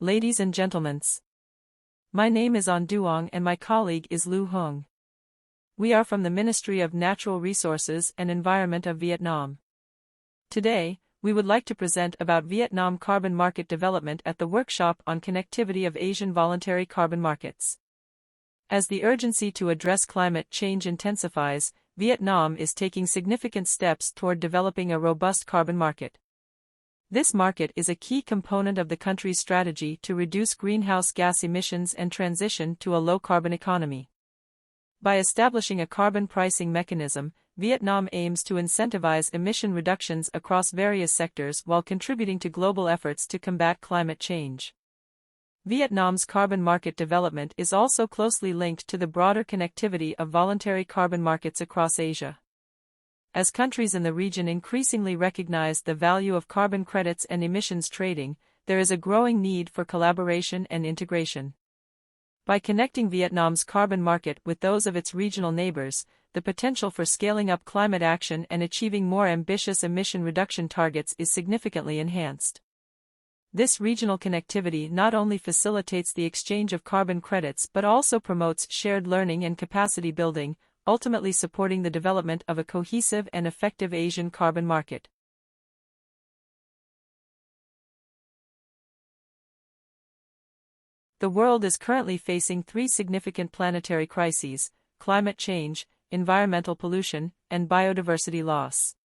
Ladies and gentlemen, my name is An Duong and my colleague is Lu Hung. We are from the Ministry of Natural Resources and Environment of Vietnam. Today, we would like to present about Vietnam carbon market development at the workshop on connectivity of Asian voluntary carbon markets. As the urgency to address climate change intensifies, Vietnam is taking significant steps toward developing a robust carbon market. This market is a key component of the country's strategy to reduce greenhouse gas emissions and transition to a low-carbon economy. By establishing a carbon pricing mechanism, Vietnam aims to incentivize emission reductions across various sectors while contributing to global efforts to combat climate change. Vietnam's carbon market development is also closely linked to the broader connectivity of voluntary carbon markets across Asia. As countries in the region increasingly recognize the value of carbon credits and emissions trading, there is a growing need for collaboration and integration. By connecting Vietnam's carbon market with those of its regional neighbors, the potential for scaling up climate action and achieving more ambitious emission reduction targets is significantly enhanced. This regional connectivity not only facilitates the exchange of carbon credits but also promotes shared learning and capacity building, ultimately supporting the development of a cohesive and effective Asian carbon market. The world is currently facing three significant planetary crises: climate change, environmental pollution, and biodiversity loss.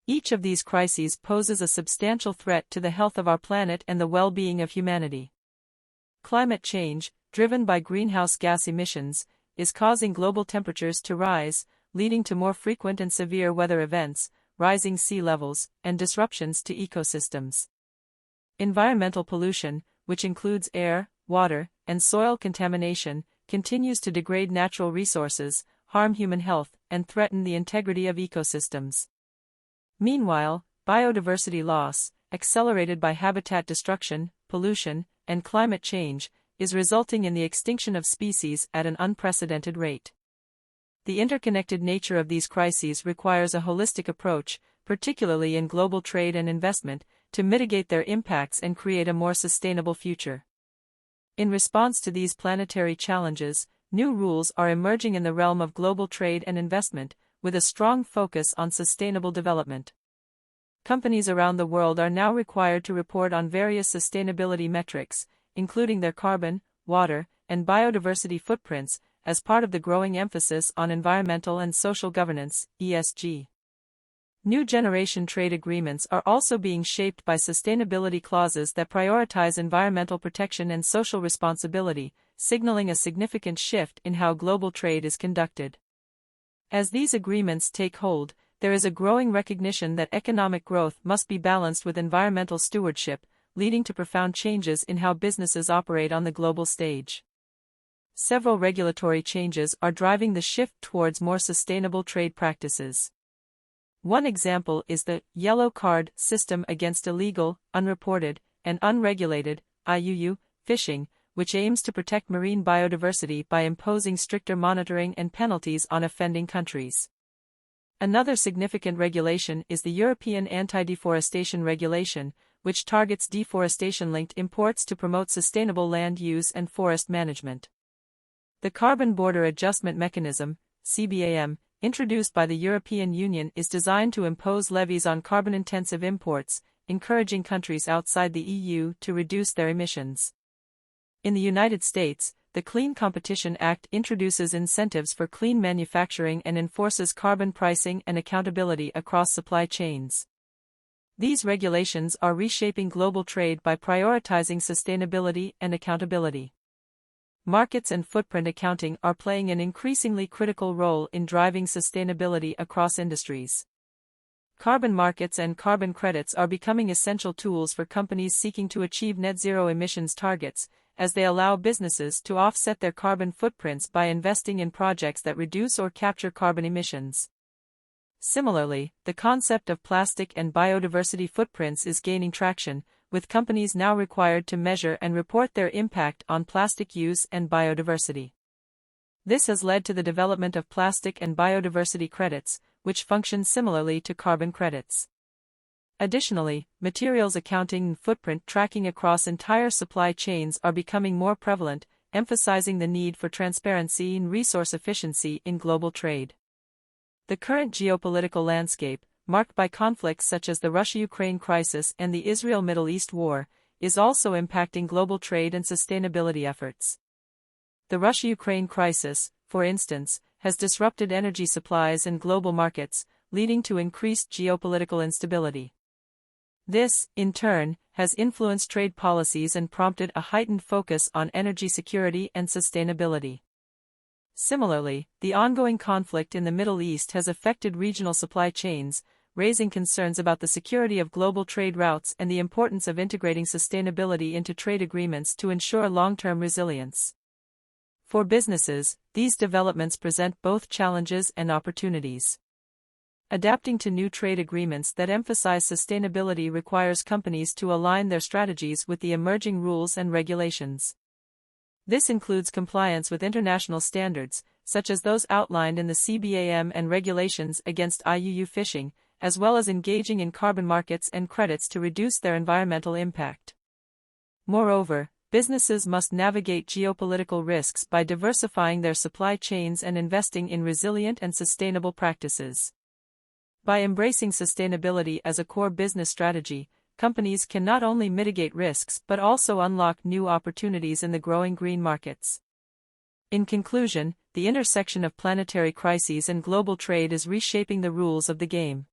Each of these crises poses a substantial threat to the health of our planet and the well-being of humanity. Climate change, driven by greenhouse gas emissions, is causing global temperatures to rise, leading to more frequent and severe weather events, rising sea levels, and disruptions to ecosystems. Environmental pollution, which includes air, water, and soil contamination, continues to degrade natural resources, harm human health, and threaten the integrity of ecosystems. Meanwhile, biodiversity loss, accelerated by habitat destruction, pollution, and climate change, is resulting in the extinction of species at an unprecedented rate. The interconnected nature of these crises requires a holistic approach, particularly in global trade and investment, to mitigate their impacts and create a more sustainable future. In response to these planetary challenges, new rules are emerging in the realm of global trade and investment, with a strong focus on sustainable development. Companies around the world are now required to report on various sustainability metrics, including their carbon, water, and biodiversity footprints, as part of the growing emphasis on environmental and social governance, ESG. New generation trade agreements are also being shaped by sustainability clauses that prioritize environmental protection and social responsibility, signaling a significant shift in how global trade is conducted. As these agreements take hold, there is a growing recognition that economic growth must be balanced with environmental stewardship, leading to profound changes in how businesses operate on the global stage. Several regulatory changes are driving the shift towards more sustainable trade practices. One example is the Yellow Card system against illegal, unreported, and unregulated IUU fishing, which aims to protect marine biodiversity by imposing stricter monitoring and penalties on offending countries. Another significant regulation is the European Anti-Deforestation Regulation, which targets deforestation-linked imports to promote sustainable land use and forest management. The Carbon Border Adjustment Mechanism, CBAM, introduced by the European Union is designed to impose levies on carbon-intensive imports, encouraging countries outside the EU to reduce their emissions. In the United States, the Clean Competition Act introduces incentives for clean manufacturing and enforces carbon pricing and accountability across supply chains. These regulations are reshaping global trade by prioritizing sustainability and accountability. Markets and footprint accounting are playing an increasingly critical role in driving sustainability across industries. Carbon markets and carbon credits are becoming essential tools for companies seeking to achieve net zero emissions targets, as they allow businesses to offset their carbon footprints by investing in projects that reduce or capture carbon emissions. Similarly, the concept of plastic and biodiversity footprints is gaining traction, with companies now required to measure and report their impact on plastic use and biodiversity. This has led to the development of plastic and biodiversity credits, which function similarly to carbon credits. Additionally, materials accounting and footprint tracking across entire supply chains are becoming more prevalent, emphasizing the need for transparency and resource efficiency in global trade. The current geopolitical landscape, marked by conflicts such as the Russia-Ukraine crisis and the Israel-Middle East war, is also impacting global trade and sustainability efforts. The Russia-Ukraine crisis, for instance, has disrupted energy supplies and global markets, leading to increased geopolitical instability. This, in turn, has influenced trade policies and prompted a heightened focus on energy security and sustainability. Similarly, the ongoing conflict in the Middle East has affected regional supply chains, raising concerns about the security of global trade routes and the importance of integrating sustainability into trade agreements to ensure long-term resilience. For businesses, these developments present both challenges and opportunities. Adapting to new trade agreements that emphasize sustainability requires companies to align their strategies with the emerging rules and regulations. This includes compliance with international standards, such as those outlined in the CBAM and regulations against IUU fishing, as well as engaging in carbon markets and credits to reduce their environmental impact. Moreover, businesses must navigate geopolitical risks by diversifying their supply chains and investing in resilient and sustainable practices. By embracing sustainability as a core business strategy, companies can not only mitigate risks but also unlock new opportunities in the growing green markets. In conclusion, the intersection of planetary crises and global trade is reshaping the rules of the game.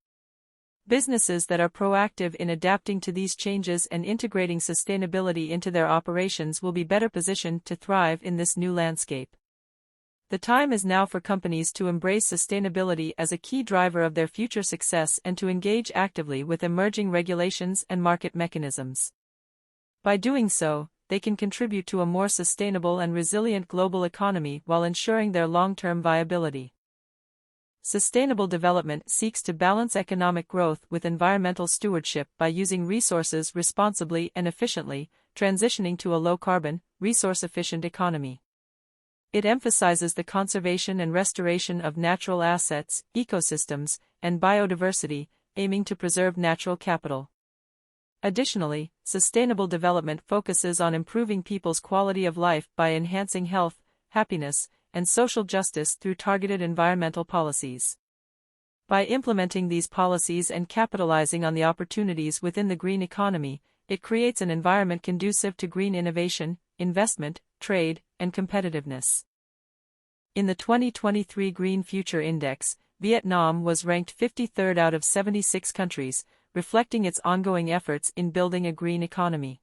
Businesses that are proactive in adapting to these changes and integrating sustainability into their operations will be better positioned to thrive in this new landscape. The time is now for companies to embrace sustainability as a key driver of their future success and to engage actively with emerging regulations and market mechanisms. By doing so, they can contribute to a more sustainable and resilient global economy while ensuring their long-term viability. Sustainable development seeks to balance economic growth with environmental stewardship by using resources responsibly and efficiently, transitioning to a low-carbon, resource-efficient economy. It emphasizes the conservation and restoration of natural assets, ecosystems, and biodiversity, aiming to preserve natural capital. Additionally, sustainable development focuses on improving people's quality of life by enhancing health, happiness, and social justice through targeted environmental policies. By implementing these policies and capitalizing on the opportunities within the green economy, it creates an environment conducive to green innovation, investment, trade, and competitiveness. In the 2023 Green Future Index, Vietnam was ranked 53rd out of 76 countries, reflecting its ongoing efforts in building a green economy.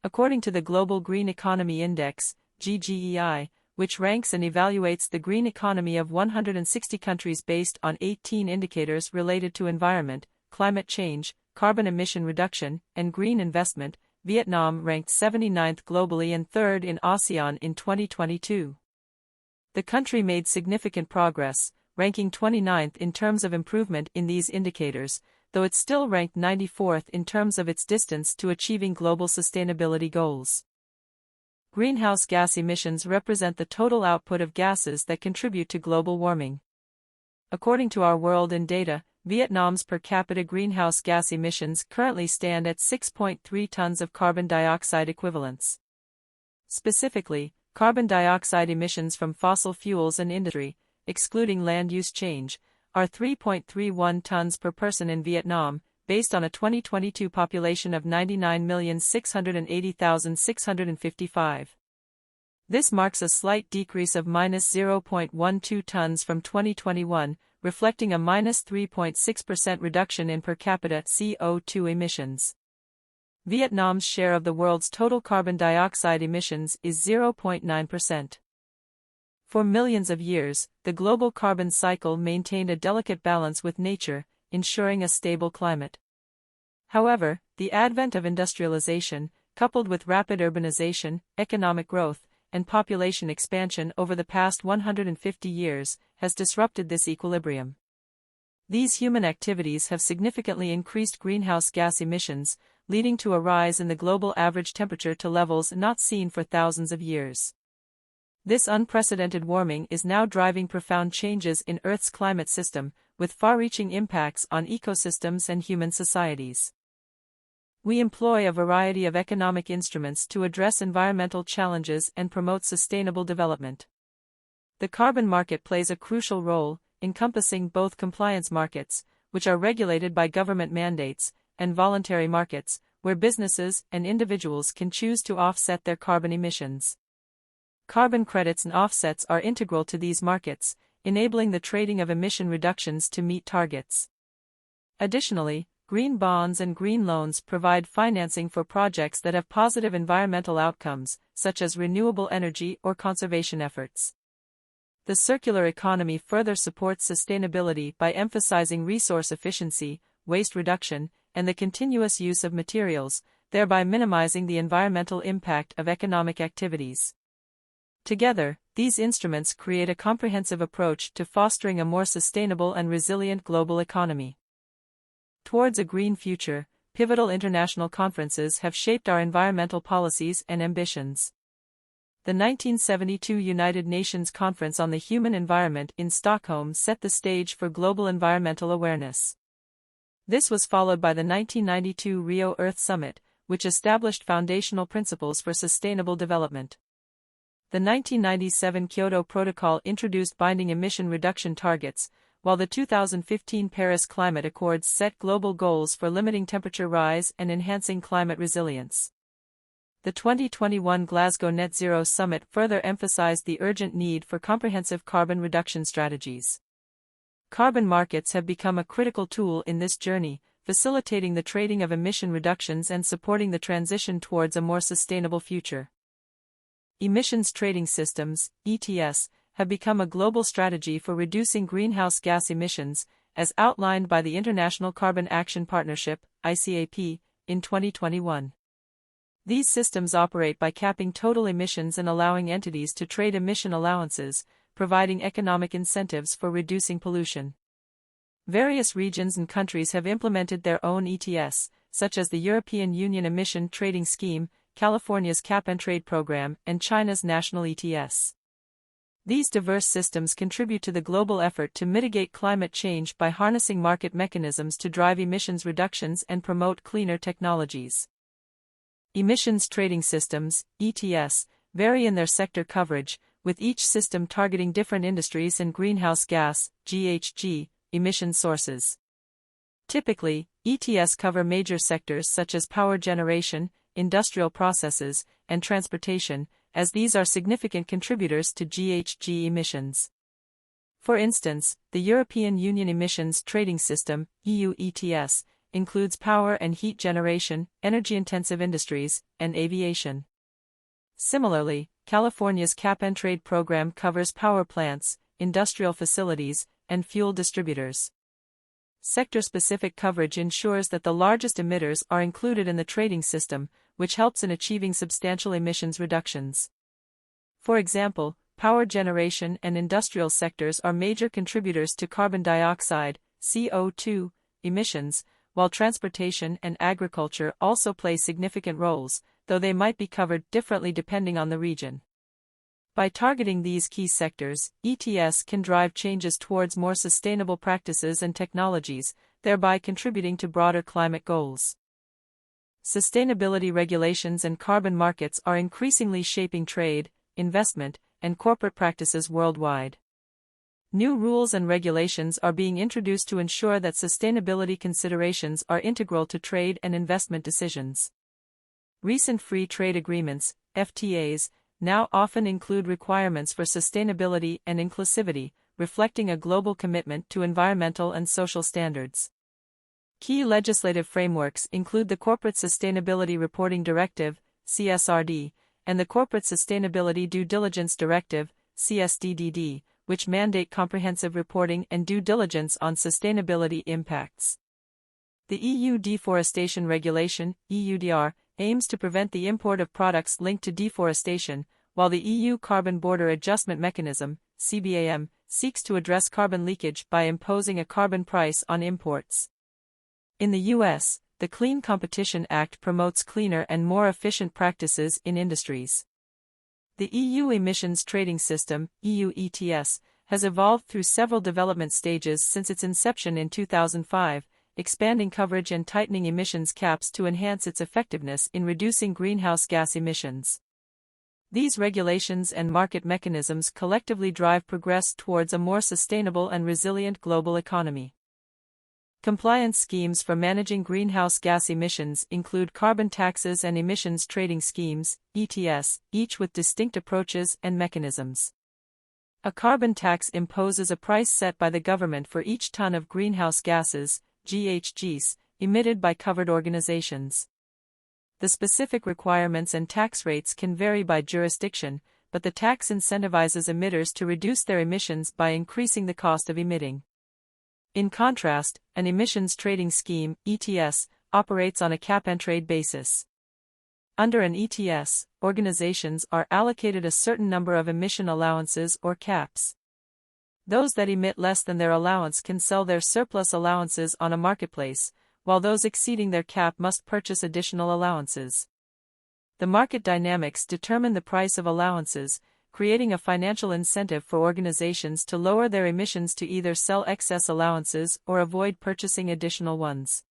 According to the Global Green Economy Index, GGEI, which ranks and evaluates the green economy of 160 countries based on 18 indicators related to environment, climate change, carbon emission reduction, and green investment, Vietnam ranked 79th globally and 3rd in ASEAN in 2022. The country made significant progress, ranking 29th in terms of improvement in these indicators, though it still ranked 94th in terms of its distance to achieving global sustainability goals. Greenhouse gas emissions represent the total output of gases that contribute to global warming. According to Our World in Data, Vietnam's per capita greenhouse gas emissions currently stand at 6.3 tons of carbon dioxide equivalents. Specifically, carbon dioxide emissions from fossil fuels and industry, excluding land use change, are 3.31 tons per person in Vietnam, based on a 2022 population of 99,680,655. This marks a slight decrease of -0.12 tons from 2021, reflecting a -3.6% reduction in per capita CO2 emissions. Vietnam's share of the world's total carbon dioxide emissions is 0.9%. For millions of years, the global carbon cycle maintained a delicate balance with nature, ensuring a stable climate. However, the advent of industrialization, coupled with rapid urbanization, economic growth, and population expansion over the past 150 years, has disrupted this equilibrium. These human activities have significantly increased greenhouse gas emissions, leading to a rise in the global average temperature to levels not seen for thousands of years. This unprecedented warming is now driving profound changes in Earth's climate system, with far-reaching impacts on ecosystems and human societies. We employ a variety of economic instruments to address environmental challenges and promote sustainable development. The carbon market plays a crucial role, encompassing both compliance markets, which are regulated by government mandates, and voluntary markets, where businesses and individuals can choose to offset their carbon emissions. Carbon credits and offsets are integral to these markets, enabling the trading of emission reductions to meet targets. Additionally, green bonds and green loans provide financing for projects that have positive environmental outcomes, such as renewable energy or conservation efforts. The circular economy further supports sustainability by emphasizing resource efficiency, waste reduction, and the continuous use of materials, thereby minimizing the environmental impact of economic activities. Together, these instruments create a comprehensive approach to fostering a more sustainable and resilient global economy. Towards a green future, pivotal international conferences have shaped our environmental policies and ambitions. The 1972 United Nations Conference on the Human Environment in Stockholm set the stage for global environmental awareness. This was followed by the 1992 Rio Earth Summit, which established foundational principles for sustainable development. The 1997 Kyoto Protocol introduced binding emission reduction targets, while the 2015 Paris Climate Accords set global goals for limiting temperature rise and enhancing climate resilience. The 2021 Glasgow Net Zero Summit further emphasized the urgent need for comprehensive carbon reduction strategies. Carbon markets have become a critical tool in this journey, facilitating the trading of emission reductions and supporting the transition towards a more sustainable future. Emissions trading systems, ETS, have become a global strategy for reducing greenhouse gas emissions, as outlined by the International Carbon Action Partnership, ICAP, in 2021. These systems operate by capping total emissions and allowing entities to trade emission allowances, providing economic incentives for reducing pollution. Various regions and countries have implemented their own ETS, such as the European Union Emission Trading Scheme, California's Cap-and-Trade program, and China's national ETS. These diverse systems contribute to the global effort to mitigate climate change by harnessing market mechanisms to drive emissions reductions and promote cleaner technologies. Emissions trading systems, ETS, vary in their sector coverage, with each system targeting different industries and greenhouse gas, GHG, emission sources. Typically, ETS cover major sectors such as power generation, industrial processes, and transportation, as these are significant contributors to GHG emissions. For instance, the European Union Emissions Trading System, EU ETS, includes power and heat generation, energy-intensive industries, and aviation. Similarly, California's Cap-and-Trade program covers power plants, industrial facilities, and fuel distributors. Sector-specific coverage ensures that the largest emitters are included in the trading system, which helps in achieving substantial emissions reductions. For example, power generation and industrial sectors are major contributors to carbon dioxide, CO2, emissions, while transportation and agriculture also play significant roles, though they might be covered differently depending on the region. By targeting these key sectors, ETS can drive changes towards more sustainable practices and technologies, thereby contributing to broader climate goals. Sustainability regulations and carbon markets are increasingly shaping trade, investment, and corporate practices worldwide. New rules and regulations are being introduced to ensure that sustainability considerations are integral to trade and investment decisions. Recent free trade agreements, FTAs, now often include requirements for sustainability and inclusivity, reflecting a global commitment to environmental and social standards. Key legislative frameworks include the Corporate Sustainability Reporting Directive, CSRD, and the Corporate Sustainability Due Diligence Directive, CSDDD, which mandate comprehensive reporting and due diligence on sustainability impacts. The EU Deforestation Regulation, EUDR, aims to prevent the import of products linked to deforestation, while the EU Carbon Border Adjustment Mechanism, CBAM, seeks to address carbon leakage by imposing a carbon price on imports. In the US, the Clean Competition Act promotes cleaner and more efficient practices in industries. The EU Emissions Trading System, EU ETS, has evolved through several development stages since its inception in 2005, expanding coverage and tightening emissions caps to enhance its effectiveness in reducing greenhouse gas emissions. These regulations and market mechanisms collectively drive progress towards a more sustainable and resilient global economy. Compliance schemes for managing greenhouse gas emissions include carbon taxes and emissions trading schemes, ETS, each with distinct approaches and mechanisms. A carbon tax imposes a price set by the government for each ton of greenhouse gases, GHGs, emitted by covered organizations. The specific requirements and tax rates can vary by jurisdiction, but the tax incentivizes emitters to reduce their emissions by increasing the cost of emitting. In contrast, an emissions trading scheme, ETS, operates on a cap-and-trade basis. Under an ETS, organizations are allocated a certain number of emission allowances or caps. Those that emit less than their allowance can sell their surplus allowances on a marketplace, while those exceeding their cap must purchase additional allowances. The market dynamics determine the price of allowances, creating a financial incentive for organizations to lower their emissions to either sell excess allowances or avoid purchasing additional ones.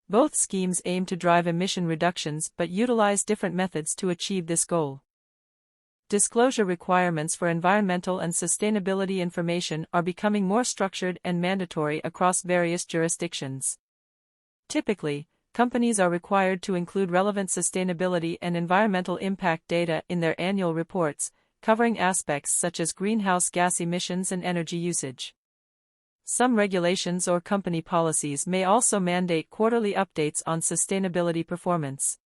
Both schemes aim to drive emission reductions but utilize different methods to achieve this goal. Disclosure requirements for environmental and sustainability information are becoming more structured and mandatory across various jurisdictions. Typically, companies are required to include relevant sustainability and environmental impact data in their annual reports, covering aspects such as greenhouse gas emissions and energy usage. Some regulations or company policies may also mandate quarterly updates on sustainability performance.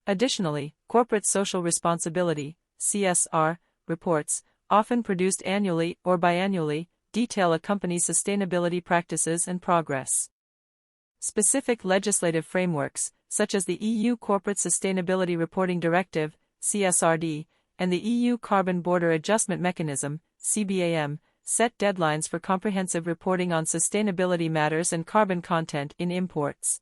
Additionally, corporate social responsibility (CSR) reports, often produced annually or biannually, detail a company's sustainability practices and progress. Specific legislative frameworks, such as the EU Corporate Sustainability Reporting Directive (CSRD) and the EU Carbon Border Adjustment Mechanism (CBAM), set deadlines for comprehensive reporting on sustainability matters and carbon content in imports.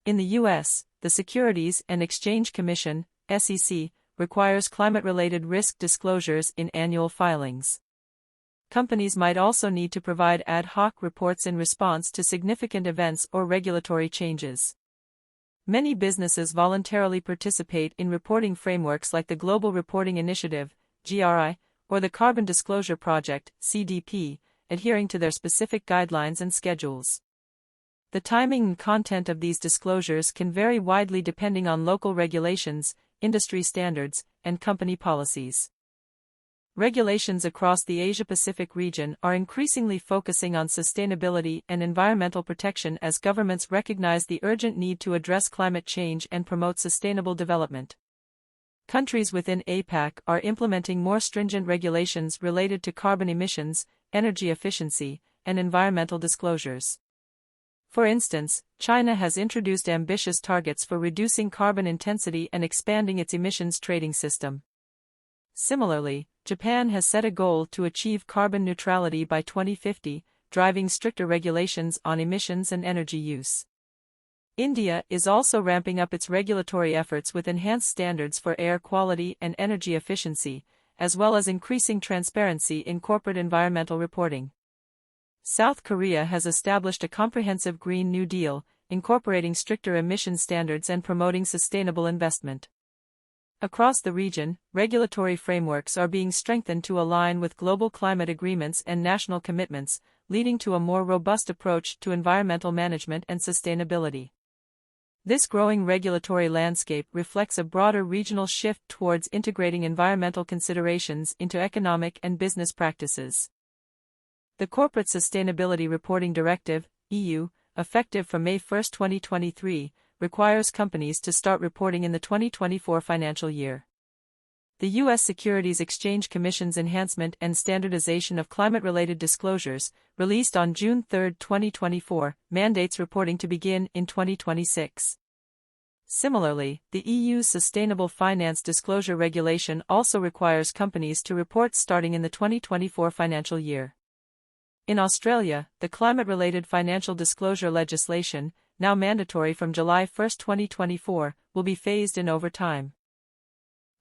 In the U.S., the Securities and Exchange Commission (SEC) requires climate-related risk disclosures in annual filings. Companies might also need to provide ad hoc reports in response to significant events or regulatory changes. Many businesses voluntarily participate in reporting frameworks like the Global Reporting Initiative, GRI, or the Carbon Disclosure Project, CDP, adhering to their specific guidelines and schedules. The timing and content of these disclosures can vary widely depending on local regulations, industry standards, and company policies. Regulations across the Asia-Pacific region are increasingly focusing on sustainability and environmental protection as governments recognize the urgent need to address climate change and promote sustainable development. Countries within APAC are implementing more stringent regulations related to carbon emissions, energy efficiency, and environmental disclosures. For instance, China has introduced ambitious targets for reducing carbon intensity and expanding its emissions trading system. Similarly, Japan has set a goal to achieve carbon neutrality by 2050, driving stricter regulations on emissions and energy use. India is also ramping up its regulatory efforts with enhanced standards for air quality and energy efficiency, as well as increasing transparency in corporate environmental reporting. South Korea has established a comprehensive Green New Deal, incorporating stricter emission standards and promoting sustainable investment. Across the region, regulatory frameworks are being strengthened to align with global climate agreements and national commitments, leading to a more robust approach to environmental management and sustainability. This growing regulatory landscape reflects a broader regional shift towards integrating environmental considerations into economic and business practices. The Corporate Sustainability Reporting Directive, EU, effective from May 1, 2023, requires companies to start reporting in the 2024 financial year. The U.S. Securities Exchange Commission's Enhancement and Standardization of Climate-Related Disclosures, released on June 3, 2024, mandates reporting to begin in 2026. Similarly, the EU's Sustainable Finance Disclosure Regulation also requires companies to report starting in the 2024 financial year. In Australia, the climate-related financial disclosure legislation, now mandatory from July 1, 2024, will be phased in over time.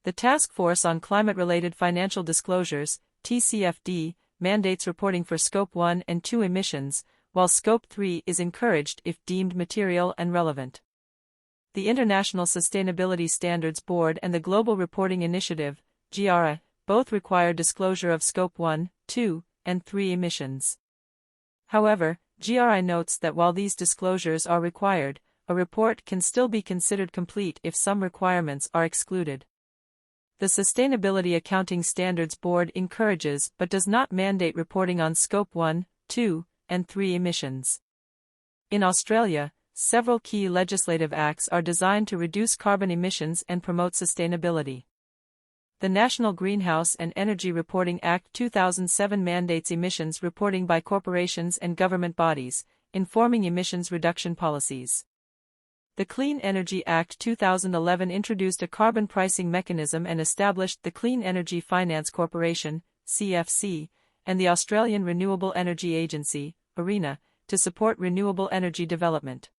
The Task Force on Climate-Related Financial Disclosures, TCFD, mandates reporting for Scope 1 and 2 emissions, while Scope 3 is encouraged if deemed material and relevant. The International Sustainability Standards Board and the Global Reporting Initiative, GRI, both require disclosure of Scope 1, 2, and 3 emissions. However, GRI notes that while these disclosures are required, a report can still be considered complete if some requirements are excluded. The Sustainability Accounting Standards Board encourages but does not mandate reporting on Scope 1, 2, and 3 emissions. In Australia, several key legislative acts are designed to reduce carbon emissions and promote sustainability. The National Greenhouse and Energy Reporting Act 2007 mandates emissions reporting by corporations and government bodies, informing emissions reduction policies. The Clean Energy Act 2011 introduced a carbon pricing mechanism and established the Clean Energy Finance Corporation, CFC, and the Australian Renewable Energy Agency, ARENA, to support renewable energy development.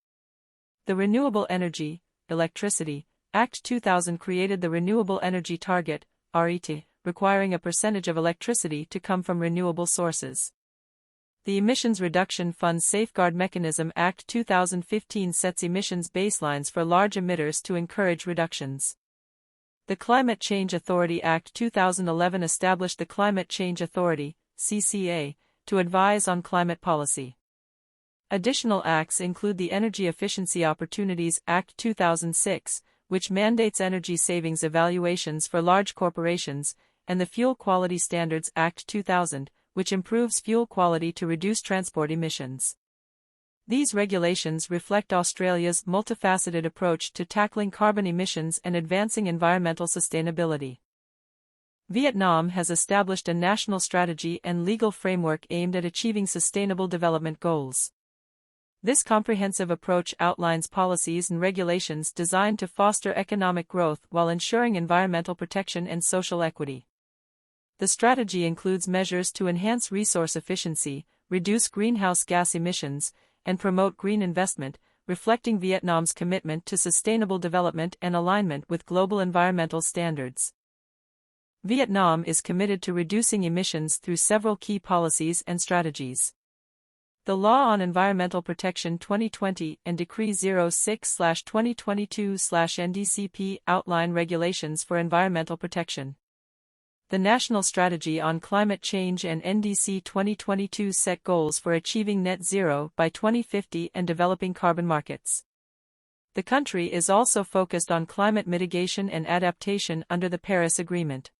The Renewable Energy, Electricity, Act 2000 created the Renewable Energy Target, RET, requiring a percentage of electricity to come from renewable sources. The Emissions Reduction Fund Safeguard Mechanism Act 2015 sets emissions baselines for large emitters to encourage reductions. The Climate Change Authority Act 2011 established the Climate Change Authority, CCA, to advise on climate policy. Additional acts include the Energy Efficiency Opportunities Act 2006, which mandates energy savings evaluations for large corporations, and the Fuel Quality Standards Act 2000, which improves fuel quality to reduce transport emissions. These regulations reflect Australia's multifaceted approach to tackling carbon emissions and advancing environmental sustainability. Vietnam has established a national strategy and legal framework aimed at achieving sustainable development goals. This comprehensive approach outlines policies and regulations designed to foster economic growth while ensuring environmental protection and social equity. The strategy includes measures to enhance resource efficiency, reduce greenhouse gas emissions, and promote green investment, reflecting Vietnam's commitment to sustainable development and alignment with global environmental standards. Vietnam is committed to reducing emissions through several key policies and strategies. The Law on Environmental Protection 2020 and Decree 06/2022/NDCP outline regulations for environmental protection. The National Strategy on Climate Change and NDC 2022 set goals for achieving net zero by 2050 and developing carbon markets. The country is also focused on climate mitigation and adaptation under the Paris Agreement.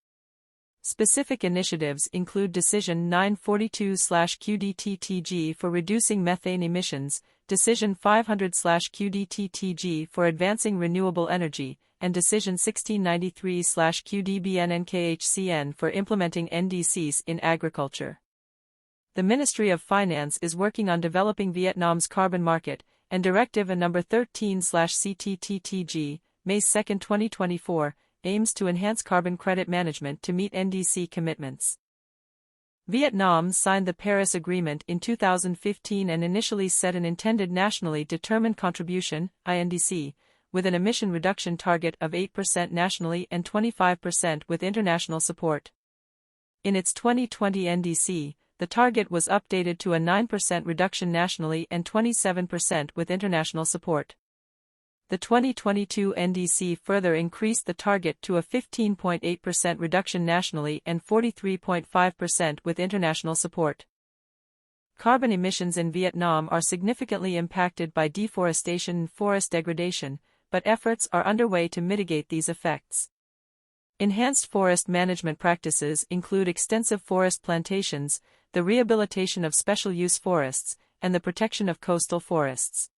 Specific initiatives include Decision 942/QDTTG for reducing methane emissions, Decision 500/QDTTG for advancing renewable energy, and Decision 1693/QDBNNKHCN for implementing NDCs in agriculture. The Ministry of Finance is working on developing Vietnam's carbon market, and Directive No. 13/CTTTG, May 2, 2024, aims to enhance carbon credit management to meet NDC commitments. Vietnam signed the Paris Agreement in 2015 and initially set an intended nationally determined contribution, INDC, with an emission reduction target of 8% nationally and 25% with international support. In its 2020 NDC, the target was updated to a 9% reduction nationally and 27% with international support. The 2022 NDC further increased the target to a 15.8% reduction nationally and 43.5% with international support. Carbon emissions in Vietnam are significantly impacted by deforestation and forest degradation, but efforts are underway to mitigate these effects. Enhanced forest management practices include extensive forest plantations, the rehabilitation of special-use forests, and the protection of coastal forests.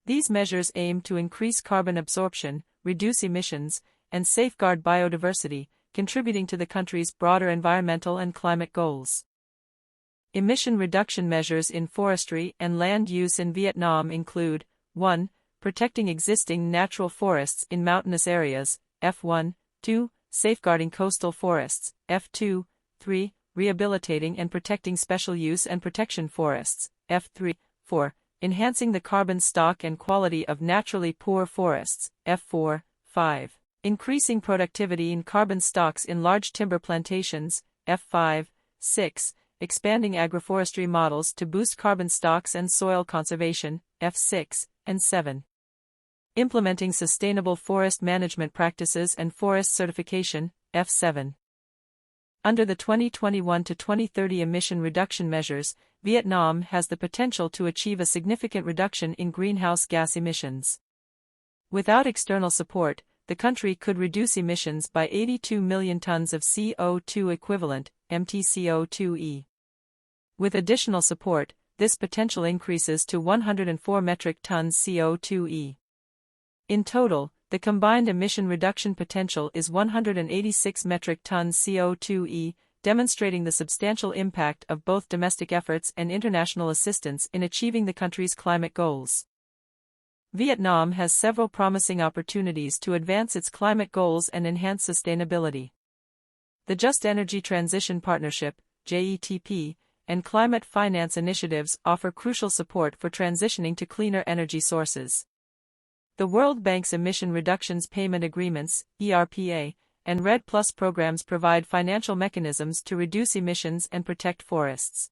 These measures aim to increase carbon absorption, reduce emissions, and safeguard biodiversity, contributing to the country's broader environmental and climate goals. Emission reduction measures in forestry and land use in Vietnam include 1. Protecting existing natural forests in mountainous areas, F1, 2. Safeguarding coastal forests, F2, 3. Rehabilitating and protecting special use and protection forests, F3, 4. Enhancing the carbon stock and quality of naturally poor forests, F4, 5. Increasing productivity in carbon stocks in large timber plantations, F5, 6. expanding agroforestry models to boost carbon stocks and soil conservation, F6 and 7. Implementing sustainable forest management practices and forest certification, F7. Under the 2021 to 2030 emission reduction measures, Vietnam has the potential to achieve a significant reduction in greenhouse gas emissions. Without external support, the country could reduce emissions by 82 million tons of CO2 equivalent, MTCO2e. With additional support, this potential increases to 104 metric tons CO2e. In total, the combined emission reduction potential is 186 metric tons CO2e, demonstrating the substantial impact of both domestic efforts and international assistance in achieving the country's climate goals. Vietnam has several promising opportunities to advance its climate goals and enhance sustainability. The Just Energy Transition Partnership, JETP, and climate finance initiatives offer crucial support for transitioning to cleaner energy sources. The World Bank's Emission Reductions Payment Agreements, ERPA, and REDD+ programs provide financial mechanisms to reduce emissions and protect forests.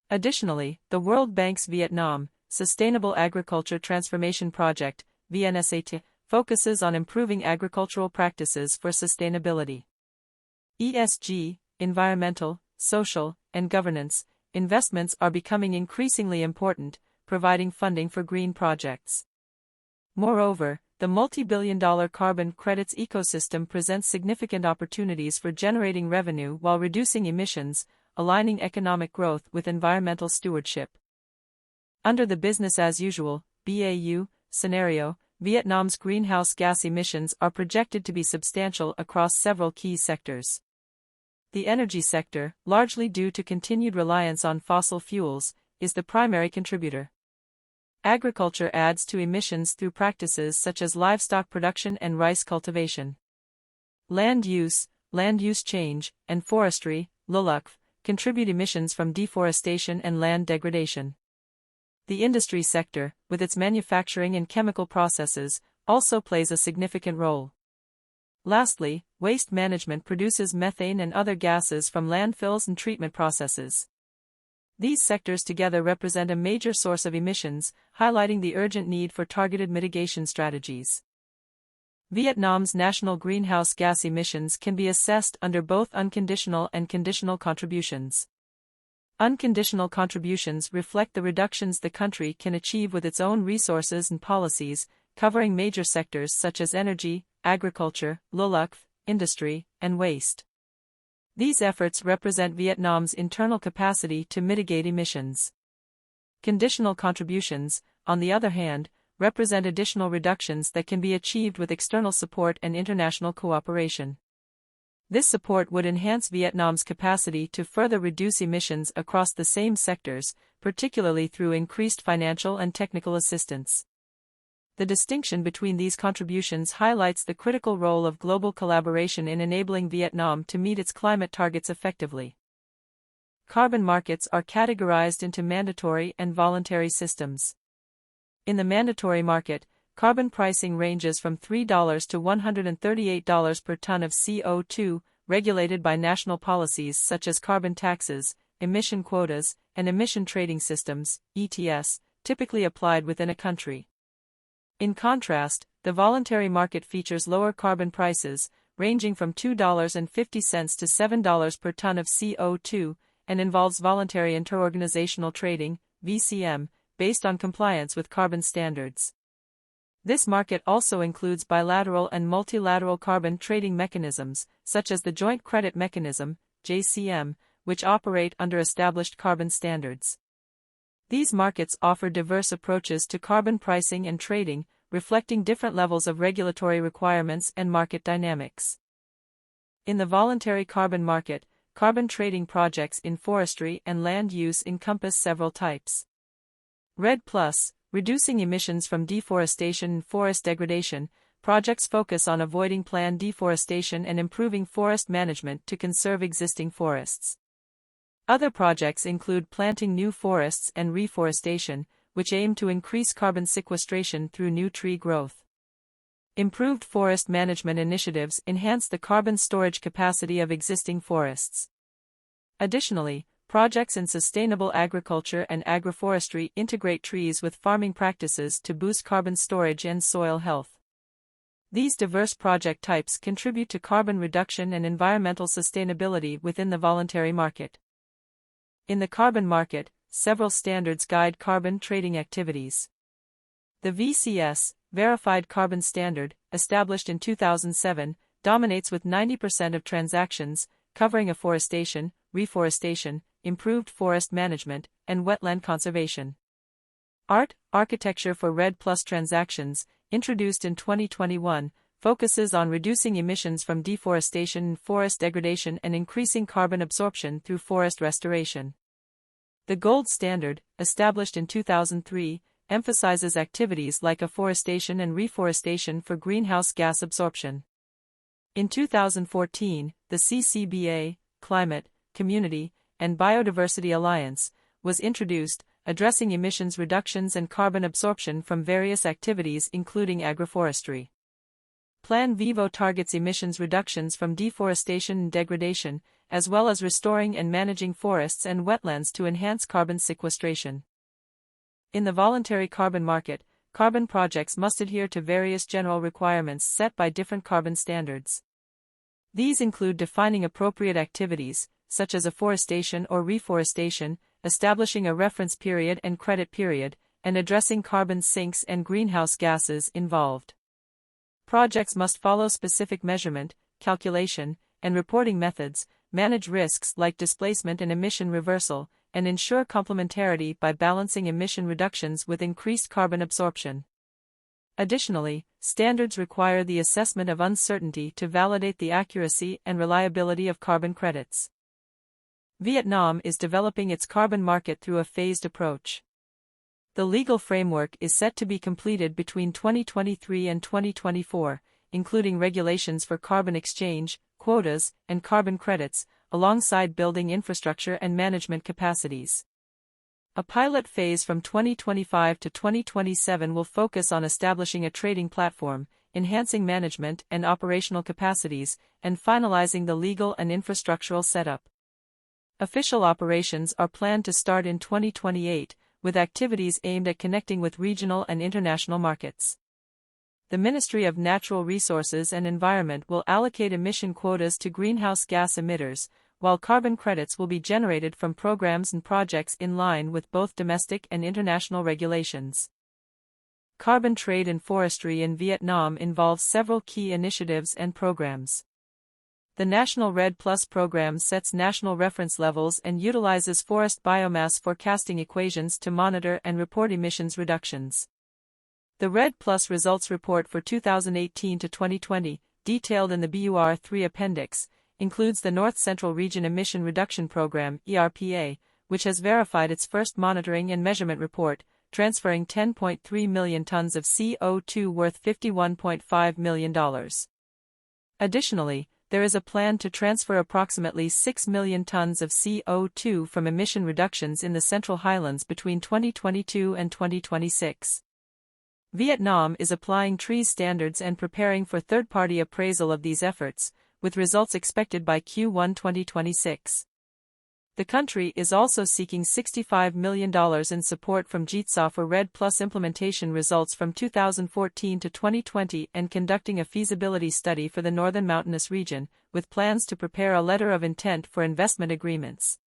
Additionally, the World Bank's Vietnam Sustainable Agriculture Transformation Project, VNSAT, focuses on improving agricultural practices for sustainability. ESG, environmental, social, and governance, investments are becoming increasingly important, providing funding for green projects. Moreover, the multi-billion-dollar carbon credits ecosystem presents significant opportunities for generating revenue while reducing emissions, aligning economic growth with environmental stewardship. Under the business-as-usual (BAU) scenario, Vietnam's greenhouse gas emissions are projected to be substantial across several key sectors. The energy sector, largely due to continued reliance on fossil fuels, is the primary contributor. Agriculture adds to emissions through practices such as livestock production and rice cultivation. Land use change, and forestry, LULUCF, contribute emissions from deforestation and land degradation. The industry sector, with its manufacturing and chemical processes, also plays a significant role. Lastly, waste management produces methane and other gases from landfills and treatment processes. These sectors together represent a major source of emissions, highlighting the urgent need for targeted mitigation strategies. Vietnam's national greenhouse gas emissions can be assessed under both unconditional and conditional contributions. Unconditional contributions reflect the reductions the country can achieve with its own resources and policies, covering major sectors such as energy, agriculture, LULUCF, industry, and waste. These efforts represent Vietnam's internal capacity to mitigate emissions. Conditional contributions, on the other hand, represent additional reductions that can be achieved with external support and international cooperation. This support would enhance Vietnam's capacity to further reduce emissions across the same sectors, particularly through increased financial and technical assistance. The distinction between these contributions highlights the critical role of global collaboration in enabling Vietnam to meet its climate targets effectively. Carbon markets are categorized into mandatory and voluntary systems. In the mandatory market, carbon pricing ranges from $3 to $138 per ton of CO2, regulated by national policies such as carbon taxes, emission quotas, and emission trading systems, ETS, typically applied within a country. In contrast, the voluntary market features lower carbon prices, ranging from $2.50 to $7 per ton of CO2, and involves voluntary interorganizational trading, VCM, based on compliance with carbon standards. This market also includes bilateral and multilateral carbon trading mechanisms, such as the Joint Credit Mechanism, JCM, which operate under established carbon standards. These markets offer diverse approaches to carbon pricing and trading, reflecting different levels of regulatory requirements and market dynamics. In the voluntary carbon market, carbon trading projects in forestry and land use encompass several types. REDD+, reducing emissions from deforestation and forest degradation, projects focus on avoiding planned deforestation and improving forest management to conserve existing forests. Other projects include planting new forests and reforestation, which aim to increase carbon sequestration through new tree growth. Improved forest management initiatives enhance the carbon storage capacity of existing forests. Additionally, Projects in sustainable agriculture and agroforestry integrate trees with farming practices to boost carbon storage and soil health. These diverse project types contribute to carbon reduction and environmental sustainability within the voluntary market. In the carbon market, several standards guide carbon trading activities. The VCS, Verified Carbon Standard, established in 2007, dominates with 90% of transactions, covering afforestation, reforestation, improved forest management, and wetland conservation. Architecture for REDD+ transactions, introduced in 2021, focuses on reducing emissions from deforestation and forest degradation and increasing carbon absorption through forest restoration. The Gold Standard, established in 2003, emphasizes activities like afforestation and reforestation for greenhouse gas absorption. In 2014, the CCBA, Climate, Community, and Biodiversity Alliance, was introduced, addressing emissions reductions and carbon absorption from various activities including agroforestry. Plan Vivo targets emissions reductions from deforestation and degradation, as well as restoring and managing forests and wetlands to enhance carbon sequestration. In the voluntary carbon market, carbon projects must adhere to various general requirements set by different carbon standards. These include defining appropriate activities, such as afforestation or reforestation, establishing a reference period and credit period, and addressing carbon sinks and greenhouse gases involved. Projects must follow specific measurement, calculation, and reporting methods, manage risks like displacement and emission reversal, and ensure complementarity by balancing emission reductions with increased carbon absorption. Additionally, standards require the assessment of uncertainty to validate the accuracy and reliability of carbon credits. Vietnam is developing its carbon market through a phased approach. The legal framework is set to be completed between 2023 and 2024, including regulations for carbon exchange, quotas, and carbon credits, alongside building infrastructure and management capacities. A pilot phase from 2025 to 2027 will focus on establishing a trading platform, enhancing management and operational capacities, and finalizing the legal and infrastructural setup. Official operations are planned to start in 2028, with activities aimed at connecting with regional and international markets. The Ministry of Natural Resources and Environment will allocate emission quotas to greenhouse gas emitters, while carbon credits will be generated from programs and projects in line with both domestic and international regulations. Carbon trade and forestry in Vietnam involves several key initiatives and programs. The National REDD+ program sets national reference levels and utilizes forest biomass forecasting equations to monitor and report emissions reductions. The REDD+ results report for 2018 to 2020, detailed in the BUR3 appendix, includes the North Central Region Emission Reduction Program (ERPA), which has verified its first monitoring and measurement report, transferring 10.3 million tons of CO2 worth $51.5 million. Additionally, there is a plan to transfer approximately 6 million tons of CO2 from emission reductions in the Central Highlands between 2022 and 2026. Vietnam is applying TREES standards and preparing for third-party appraisal of these efforts, with results expected by Q1 2026. The country is also seeking $65 million in support from JITSA for REDD+ implementation results from 2014 to 2020 and conducting a feasibility study for the Northern Mountainous region, with plans to prepare a letter of intent for investment agreements.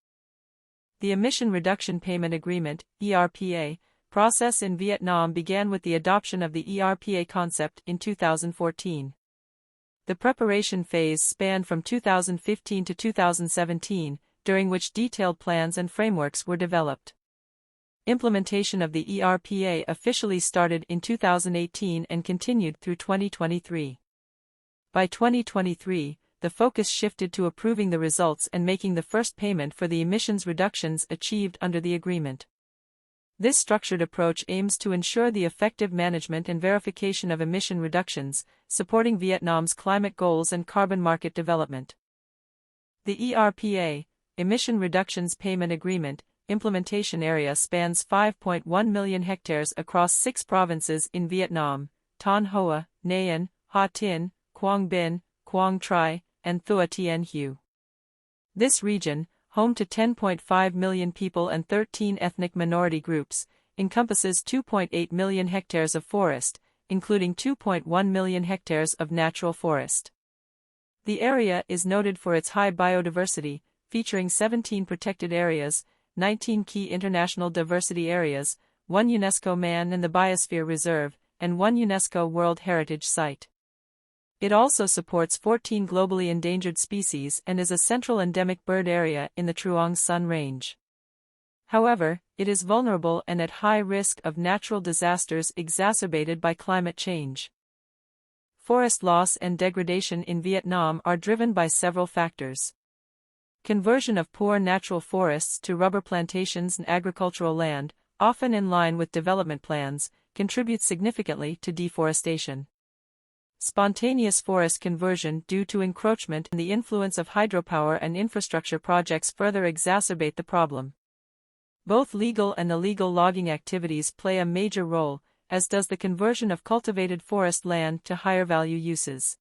The Emission Reduction Payment Agreement, ERPA, process in Vietnam began with the adoption of the ERPA concept in 2014. The preparation phase spanned from 2015 to 2017, during which detailed plans and frameworks were developed. Implementation of the ERPA officially started in 2018 and continued through 2023. By 2023, the focus shifted to approving the results and making the first payment for the emissions reductions achieved under the agreement. This structured approach aims to ensure the effective management and verification of emission reductions, supporting Vietnam's climate goals and carbon market development. The ERPA, Emission Reductions Payment Agreement, implementation area spans 5.1 million hectares across 6 provinces in Vietnam: Ton Hoa, Nay, Ha Tin, Quang Binh, Quang Tri, and Thua Tien Hue. This region, home to 10.5 million people and 13 ethnic minority groups, encompasses 2.8 million hectares of forest, including 2.1 million hectares of natural forest. The area is noted for its high biodiversity, featuring 17 protected areas, 19 key international diversity areas, 1 UNESCO Man in the Biosphere Reserve, and 1 UNESCO World Heritage Site. It also supports 14 globally endangered species and is a central endemic bird area in the Truong Son Range. However, it is vulnerable and at high risk of natural disasters exacerbated by climate change. Forest loss and degradation in Vietnam are driven by several factors. Conversion of poor natural forests to rubber plantations and agricultural land, often in line with development plans, contributes significantly to deforestation. Spontaneous forest conversion due to encroachment and the influence of hydropower and infrastructure projects further exacerbate the problem. Both legal and illegal logging activities play a major role, as does the conversion of cultivated forest land to higher value uses.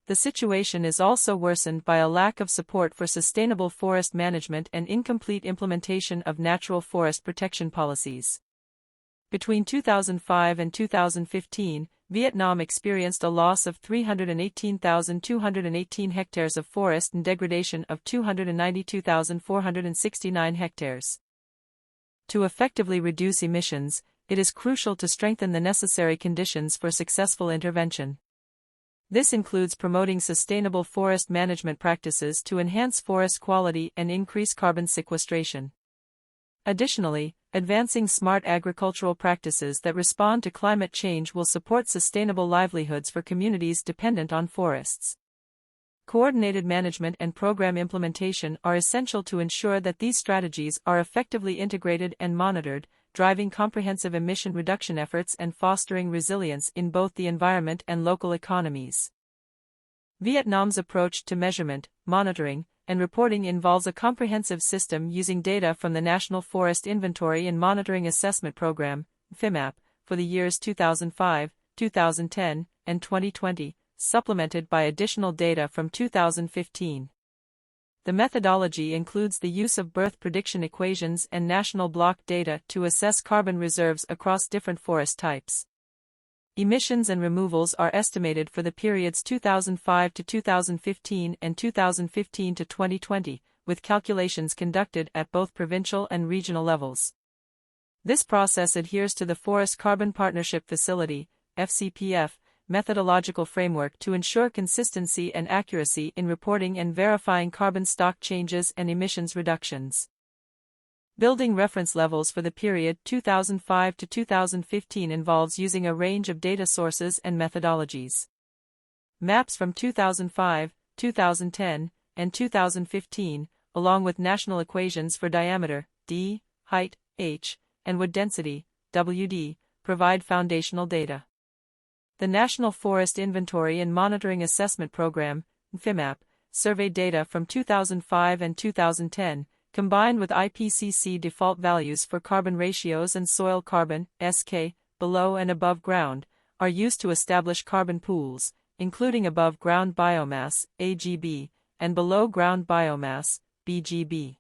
The situation is also worsened by a lack of support for sustainable forest management and incomplete implementation of natural forest protection policies. Between 2005 and 2015, Vietnam experienced a loss of 318,218 hectares of forest and degradation of 292,469 hectares. To effectively reduce emissions, it is crucial to strengthen the necessary conditions for successful intervention. This includes promoting sustainable forest management practices to enhance forest quality and increase carbon sequestration. Additionally, advancing smart agricultural practices that respond to climate change will support sustainable livelihoods for communities dependent on forests. Coordinated management and program implementation are essential to ensure that these strategies are effectively integrated and monitored, driving comprehensive emission reduction efforts and fostering resilience in both the environment and local economies. Vietnam's approach to measurement, monitoring, and reporting involves a comprehensive system using data from the National Forest Inventory and Monitoring Assessment Program, FIMAP, for the years 2005, 2010, and 2020, supplemented by additional data from 2015. The methodology includes the use of birth prediction equations and national block data to assess carbon reserves across different forest types. Emissions and removals are estimated for the periods 2005 to 2015 and 2015 to 2020, with calculations conducted at both provincial and regional levels. This process adheres to the Forest Carbon Partnership Facility, FCPF, methodological framework to ensure consistency and accuracy in reporting and verifying carbon stock changes and emissions reductions. Building reference levels for the period 2005 to 2015 involves using a range of data sources and methodologies. Maps from 2005, 2010, and 2015, along with national equations for diameter, d, height, h, and wood density, wd, provide foundational data. The National Forest Inventory and Monitoring Assessment Program, FIMAP, surveyed data from 2005 and 2010, combined with IPCC default values for carbon ratios and soil carbon, SK, below and above ground, are used to establish carbon pools, including above ground biomass, AGB, and below ground biomass, BGB.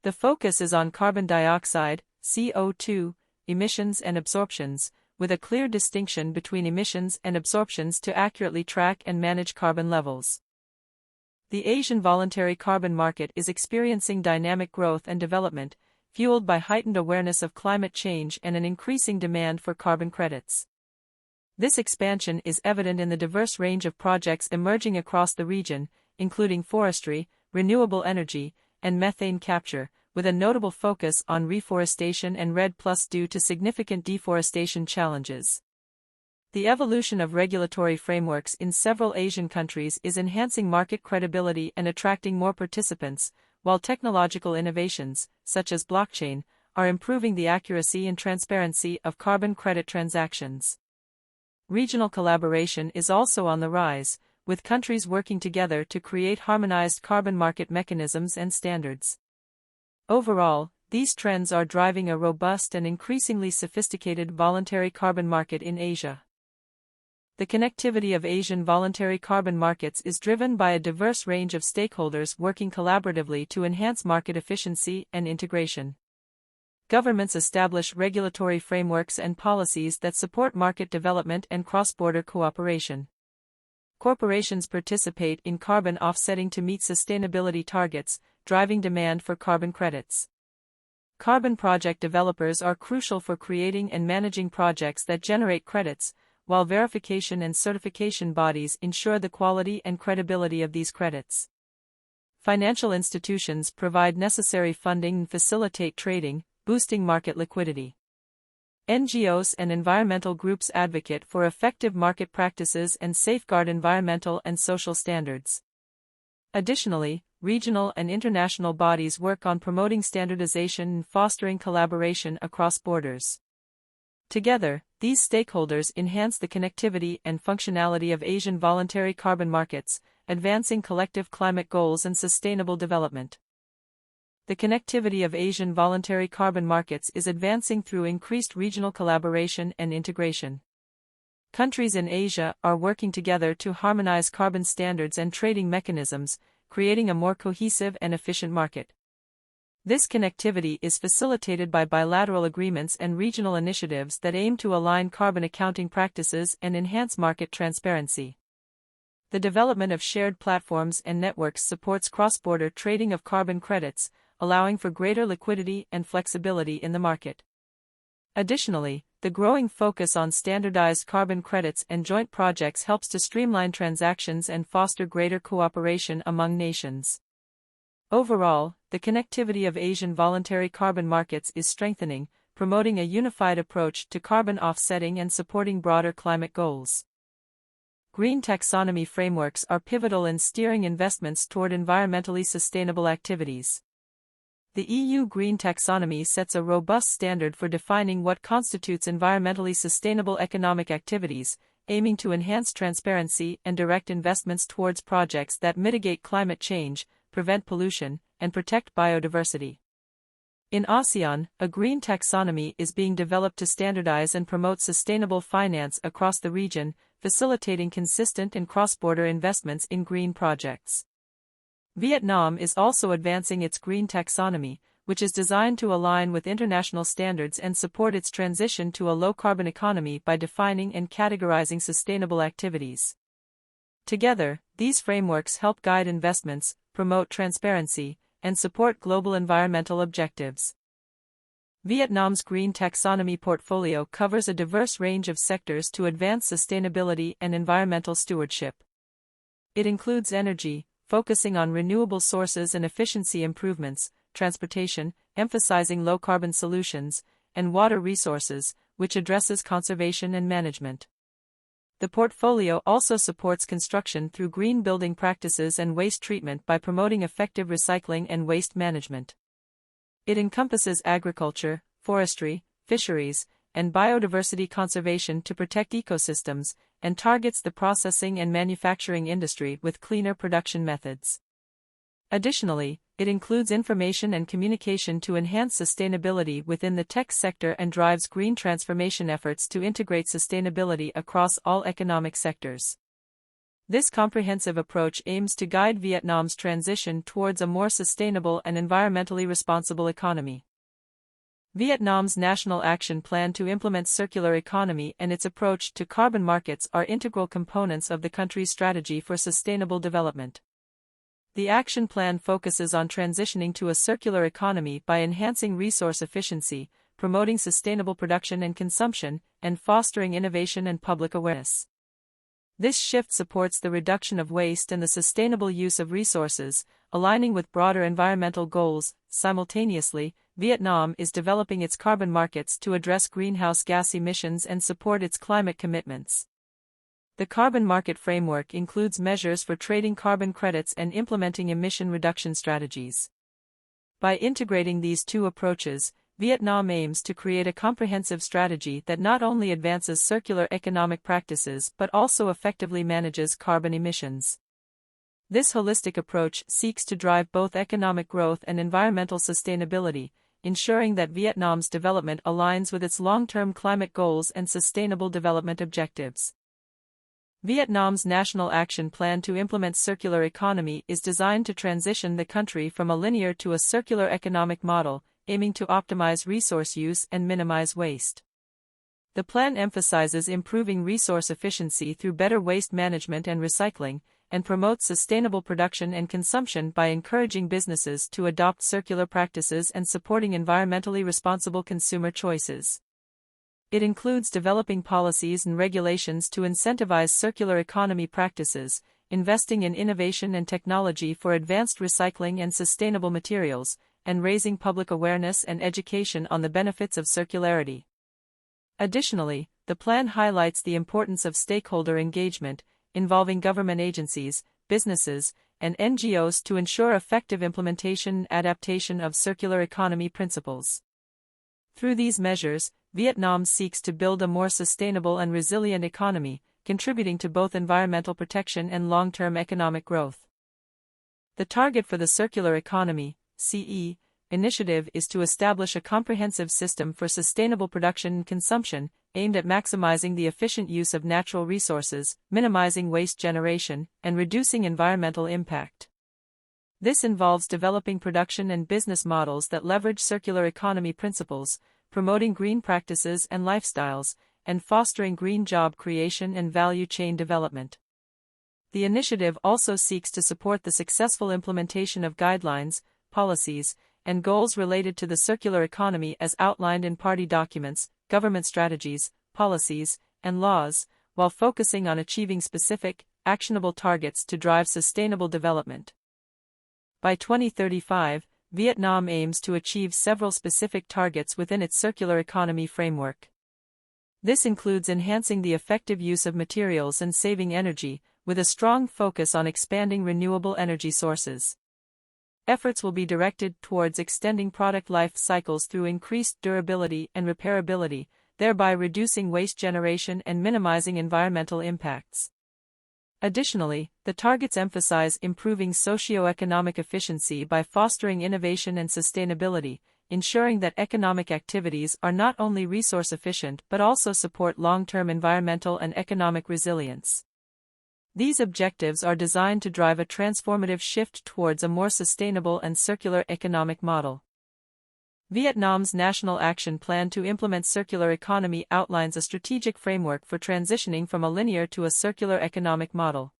The focus is on carbon dioxide, CO2, emissions and absorptions, with a clear distinction between emissions and absorptions to accurately track and manage carbon levels. The Asian voluntary carbon market is experiencing dynamic growth and development, fueled by heightened awareness of climate change and an increasing demand for carbon credits. This expansion is evident in the diverse range of projects emerging across the region, including forestry, renewable energy, and methane capture, with a notable focus on reforestation and REDD+ due to significant deforestation challenges. The evolution of regulatory frameworks in several Asian countries is enhancing market credibility and attracting more participants, while technological innovations, such as blockchain, are improving the accuracy and transparency of carbon credit transactions. Regional collaboration is also on the rise, with countries working together to create harmonized carbon market mechanisms and standards. Overall, these trends are driving a robust and increasingly sophisticated voluntary carbon market in Asia. The connectivity of Asian voluntary carbon markets is driven by a diverse range of stakeholders working collaboratively to enhance market efficiency and integration. Governments establish regulatory frameworks and policies that support market development and cross-border cooperation. Corporations participate in carbon offsetting to meet sustainability targets, driving demand for carbon credits. Carbon project developers are crucial for creating and managing projects that generate credits, while verification and certification bodies ensure the quality and credibility of these credits. Financial institutions provide necessary funding and facilitate trading, boosting market liquidity. NGOs and environmental groups advocate for effective market practices and safeguard environmental and social standards. Additionally, regional and international bodies work on promoting standardization and fostering collaboration across borders. Together, these stakeholders enhance the connectivity and functionality of Asian voluntary carbon markets, advancing collective climate goals and sustainable development. The connectivity of Asian voluntary carbon markets is advancing through increased regional collaboration and integration. Countries in Asia are working together to harmonize carbon standards and trading mechanisms, creating a more cohesive and efficient market. This connectivity is facilitated by bilateral agreements and regional initiatives that aim to align carbon accounting practices and enhance market transparency. The development of shared platforms and networks supports cross-border trading of carbon credits, allowing for greater liquidity and flexibility in the market. Additionally, the growing focus on standardized carbon credits and joint projects helps to streamline transactions and foster greater cooperation among nations. Overall, the connectivity of Asian voluntary carbon markets is strengthening, promoting a unified approach to carbon offsetting and supporting broader climate goals. Green taxonomy frameworks are pivotal in steering investments toward environmentally sustainable activities. The EU Green Taxonomy sets a robust standard for defining what constitutes environmentally sustainable economic activities, aiming to enhance transparency and direct investments towards projects that mitigate climate change, prevent pollution, and protect biodiversity. In ASEAN, a green taxonomy is being developed to standardize and promote sustainable finance across the region, facilitating consistent and cross-border investments in green projects. Vietnam is also advancing its green taxonomy, which is designed to align with international standards and support its transition to a low-carbon economy by defining and categorizing sustainable activities. Together, these frameworks help guide investments, promote transparency, and support global environmental objectives. Vietnam's green taxonomy portfolio covers a diverse range of sectors to advance sustainability and environmental stewardship. It includes energy, focusing on renewable sources and efficiency improvements, transportation, emphasizing low-carbon solutions, and water resources, which addresses conservation and management. The portfolio also supports construction through green building practices and waste treatment by promoting effective recycling and waste management. It encompasses agriculture, forestry, fisheries, and biodiversity conservation to protect ecosystems, and targets the processing and manufacturing industry with cleaner production methods. Additionally, it includes information and communication to enhance sustainability within the tech sector and drives green transformation efforts to integrate sustainability across all economic sectors. This comprehensive approach aims to guide Vietnam's transition towards a more sustainable and environmentally responsible economy. Vietnam's National Action Plan to implement circular economy and its approach to carbon markets are integral components of the country's strategy for sustainable development. The action plan focuses on transitioning to a circular economy by enhancing resource efficiency, promoting sustainable production and consumption, and fostering innovation and public awareness. This shift supports the reduction of waste and the sustainable use of resources, aligning with broader environmental goals. Simultaneously, Vietnam is developing its carbon markets to address greenhouse gas emissions and support its climate commitments. The carbon market framework includes measures for trading carbon credits and implementing emission reduction strategies. By integrating these two approaches, Vietnam aims to create a comprehensive strategy that not only advances circular economic practices but also effectively manages carbon emissions. This holistic approach seeks to drive both economic growth and environmental sustainability, ensuring that Vietnam's development aligns with its long-term climate goals and sustainable development objectives. Vietnam's National Action Plan to implement circular economy is designed to transition the country from a linear to a circular economic model, aiming to optimize resource use and minimize waste. The plan emphasizes improving resource efficiency through better waste management and recycling, and promotes sustainable production and consumption by encouraging businesses to adopt circular practices and supporting environmentally responsible consumer choices. It includes developing policies and regulations to incentivize circular economy practices, investing in innovation and technology for advanced recycling and sustainable materials, and raising public awareness and education on the benefits of circularity. Additionally, the plan highlights the importance of stakeholder engagement, involving government agencies, businesses, and NGOs to ensure effective implementation and adaptation of circular economy principles. Through these measures, Vietnam seeks to build a more sustainable and resilient economy, contributing to both environmental protection and long-term economic growth. The target for the Circular Economy (CE) initiative is to establish a comprehensive system for sustainable production and consumption, aimed at maximizing the efficient use of natural resources, minimizing waste generation, and reducing environmental impact. This involves developing production and business models that leverage circular economy principles, promoting green practices and lifestyles, and fostering green job creation and value chain development. The initiative also seeks to support the successful implementation of guidelines, policies, and goals related to the circular economy as outlined in party documents, government strategies, policies, and laws, while focusing on achieving specific, actionable targets to drive sustainable development. By 2035, Vietnam aims to achieve several specific targets within its circular economy framework. This includes enhancing the effective use of materials and saving energy, with a strong focus on expanding renewable energy sources. Efforts will be directed towards extending product life cycles through increased durability and repairability, thereby reducing waste generation and minimizing environmental impacts. Additionally, the targets emphasize improving socio-economic efficiency by fostering innovation and sustainability, ensuring that economic activities are not only resource efficient but also support long-term environmental and economic resilience. These objectives are designed to drive a transformative shift towards a more sustainable and circular economic model. Vietnam's National Action Plan to implement circular economy outlines a strategic framework for transitioning from a linear to a circular economic model.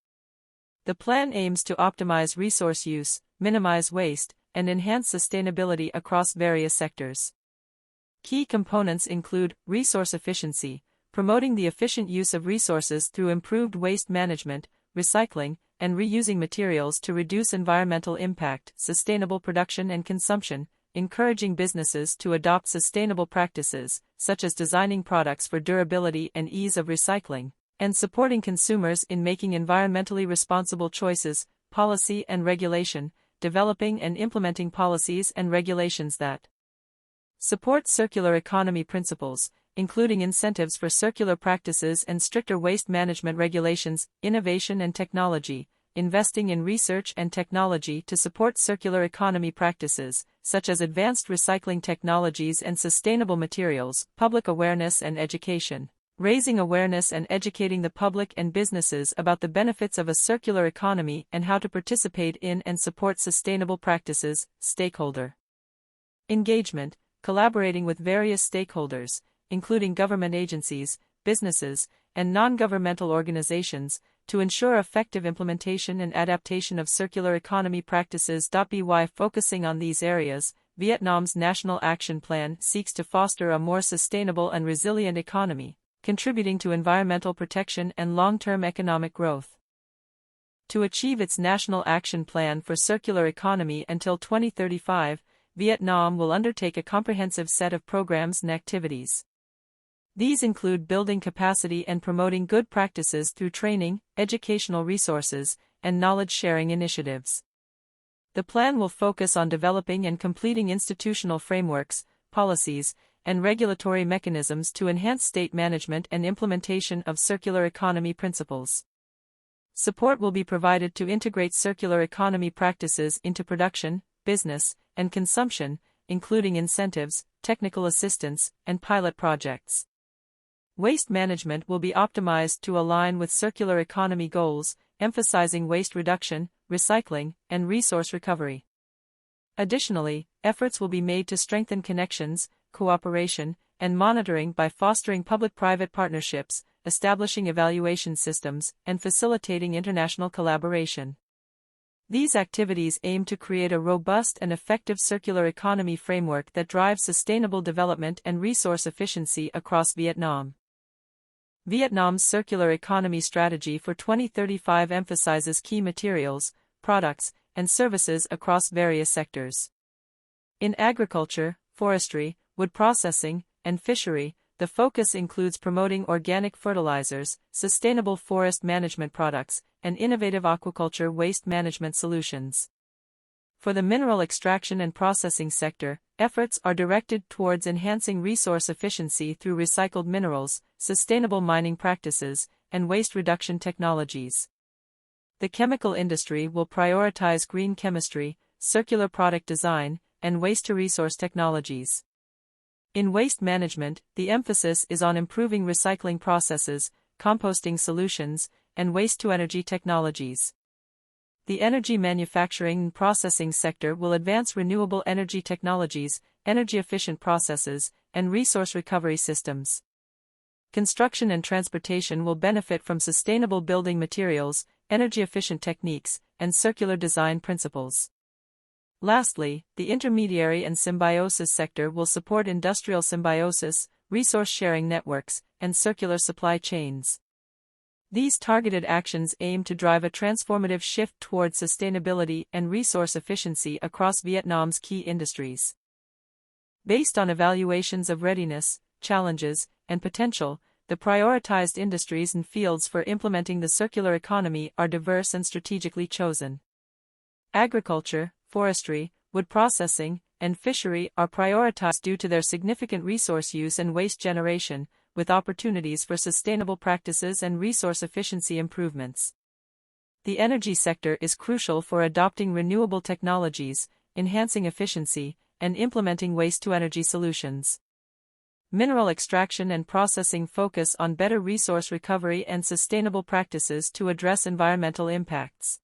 The plan aims to optimize resource use, minimize waste, and enhance sustainability across various sectors. Key components include resource efficiency, promoting the efficient use of resources through improved waste management, recycling, and reusing materials to reduce environmental impact, sustainable production and consumption, encouraging businesses to adopt sustainable practices, such as designing products for durability and ease of recycling, and supporting consumers in making environmentally responsible choices, policy and regulation, developing and implementing policies and regulations that support circular economy principles, including incentives for circular practices and stricter waste management regulations, innovation and technology, investing in research and technology to support circular economy practices, such as advanced recycling technologies and sustainable materials, public awareness and education, raising awareness and educating the public and businesses about the benefits of a circular economy and how to participate in and support sustainable practices, stakeholder engagement, collaborating with various stakeholders, including government agencies, businesses, and non-governmental organizations, to ensure effective implementation and adaptation of circular economy practices. By focusing on these areas, Vietnam's National Action Plan seeks to foster a more sustainable and resilient economy, contributing to environmental protection and long-term economic growth. To achieve its National Action Plan for Circular Economy until 2035, Vietnam will undertake a comprehensive set of programs and activities. These include building capacity and promoting good practices through training, educational resources, and knowledge-sharing initiatives. The plan will focus on developing and completing institutional frameworks, policies, and regulatory mechanisms to enhance state management and implementation of circular economy principles. Support will be provided to integrate circular economy practices into production, business, and consumption, including incentives, technical assistance, and pilot projects. Waste management will be optimized to align with circular economy goals, emphasizing waste reduction, recycling, and resource recovery. Additionally, efforts will be made to strengthen connections, cooperation, and monitoring by fostering public-private partnerships, establishing evaluation systems, and facilitating international collaboration. These activities aim to create a robust and effective circular economy framework that drives sustainable development and resource efficiency across Vietnam. Vietnam's circular economy strategy for 2035 emphasizes key materials, products, and services across various sectors. In agriculture, forestry, wood processing, and fishery, the focus includes promoting organic fertilizers, sustainable forest management products, and innovative aquaculture waste management solutions. For the mineral extraction and processing sector, efforts are directed towards enhancing resource efficiency through recycled minerals, sustainable mining practices, and waste reduction technologies. The chemical industry will prioritize green chemistry, circular product design, and waste-to-resource technologies. In waste management, the emphasis is on improving recycling processes, composting solutions, and waste-to-energy technologies. The energy manufacturing and processing sector will advance renewable energy technologies, energy-efficient processes, and resource recovery systems. Construction and transportation will benefit from sustainable building materials, energy-efficient techniques, and circular design principles. Lastly, the intermediary and symbiosis sector will support industrial symbiosis, resource-sharing networks, and circular supply chains. These targeted actions aim to drive a transformative shift towards sustainability and resource efficiency across Vietnam's key industries. Based on evaluations of readiness, challenges, and potential, the prioritized industries and fields for implementing the circular economy are diverse and strategically chosen. Agriculture, forestry, wood processing, and fishery are prioritized due to their significant resource use and waste generation, with opportunities for sustainable practices and resource efficiency improvements. The energy sector is crucial for adopting renewable technologies, enhancing efficiency, and implementing waste-to-energy solutions. Mineral extraction and processing focus on better resource recovery and sustainable practices to address environmental impacts.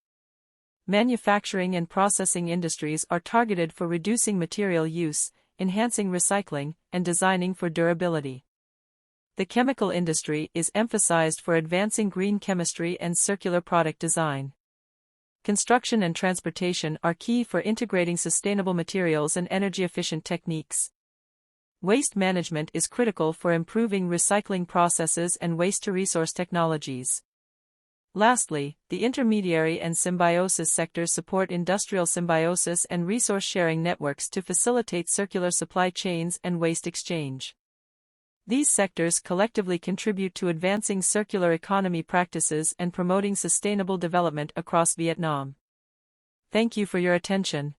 Manufacturing and processing industries are targeted for reducing material use, enhancing recycling, and designing for durability. The chemical industry is emphasized for advancing green chemistry and circular product design. Construction and transportation are key for integrating sustainable materials and energy-efficient techniques. Waste management is critical for improving recycling processes and waste-to-resource technologies. Lastly, the intermediary and symbiosis sectors support industrial symbiosis and resource-sharing networks to facilitate circular supply chains and waste exchange. These sectors collectively contribute to advancing circular economy practices and promoting sustainable development across Vietnam. Thank you for your attention.